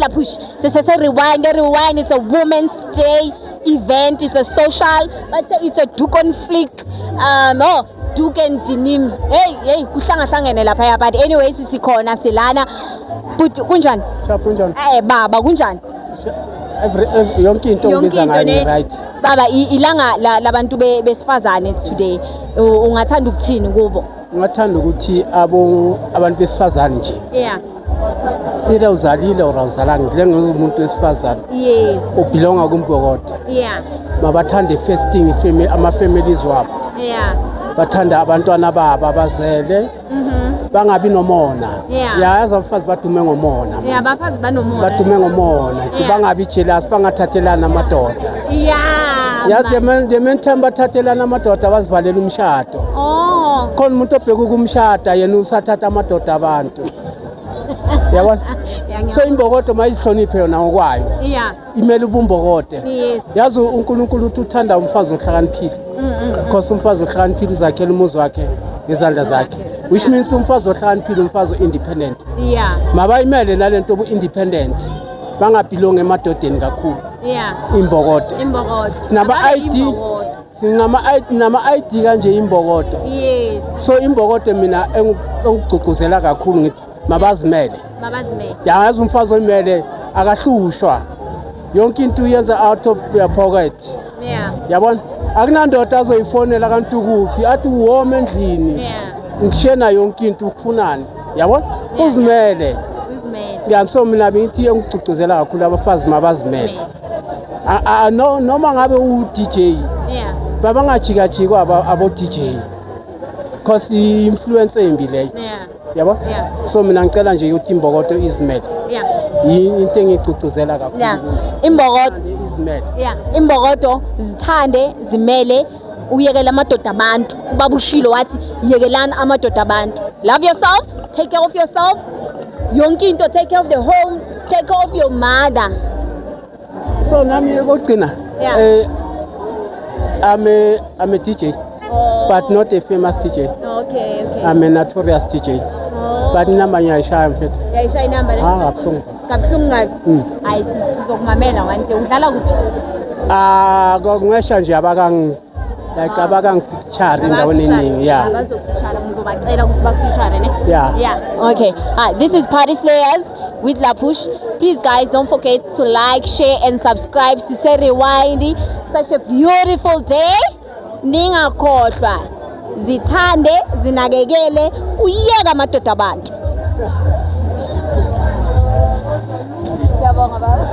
Lapush. So rewind. It's a Women's Day event. It's a social. Let's say it's a Dukon flick. No, Duke and Dinim. Hey, kuhlanga lapha. But anyways, sikhona silana. But kunjani? Kunjani? Baba kunjani? Yonke into ngibiza ngayo right. Baba ilanga labantu besifazane today. Ungathanda ukuthini kubo? Ungathanda ukuthi abantu besifazane nje. Yeah. Sida uzalile or awuzalanga njengomuntu wesifazane. Yes. Ubelonga kumbokotho. Yeah. Mabathande first thing ama families wabo. Yeah. Bathanda abantwana babo abazele. Bangabi nomona. Yazi abafazi badume ngomona. Yeah, abafazi banomona. Badume ngomona. Bangabi jealous, bangathathelana amadoda. Yeah. Yazi dementamba bathathelana amadoda bazivalela umshado. Oh. Khona umuntu obheka ukumshada yena usathatha amadoda abantu. Yabona? So imbokotho mayizihloniphe yona ngokwayo. Yeah. Imele ubumbokote. Yes. Yazi uNkulunkulu uthanda umfazi ohlakaniphile. Because umfazi ohlakaniphile uzakhela umuzi wakhe ngezandla zakhe. Which means umfazi ohlakaniphile umfazi independent. Yeah. Mabayimele nalento independent. Bangabhilonga emadodeni kakhulu. Yeah. Imbokodo. Sinama ID kanje imbokodo. Yes. So imbokodo mina engigcugcuzela kakhulu ngithi mabazimele. Yazi umfazi oyimele akahlushwa. Yonke into uyenza out of your pocket. Yeah. Yabona? Akunandoda azoyifonela kanti kuphi athi uwoma endlini. Yeah. Ngishena yonke into ukufunani. Yabona? Uzimele. So mina bengithi engigcugcuzela kakhulu abafazi mabazimele. Noma ngabe u-DJ. Yeah. Babangajika abo DJ. Because i-influence embi leyo. Yeah. Yabo? Yeah. So mina ngicela nje ukuthi imbokodo izimele. Yeah. Into engigcugcuzela kakhulu. Yeah. Imbokodo izimele. Yeah. Imbokodo zithande zimele uyekela amadoda abantu. Ubaba ushilo wathi yekelana amadoda abantu. Love yourself, take care of yourself. Yonke into, take care of the home, take care of your mother. So nami ukugcina I'm a DJ, but not a famous DJ. Okay. I'm a notorious DJ. But number yayishaya mfethu. Yayishaya inamba le? Kabuhlungu. Kabuhlungu ngathi. Hayi sizokumamela wanje udlala kuphi? Ngokungesha nje like abakangifeature endaweni eningi. Yeah. Abazofeature ngizobacela ukuthi bafeature ne? Yeah. Okay. This is Party Slayers with Lapush. Please guys, don't forget to like, share and subscribe. Sise Rewind. Such a beautiful day. Ningakhohlwa. Zithande, zinakekele, uyeka amadoda abantu. Ngiyabonga baba.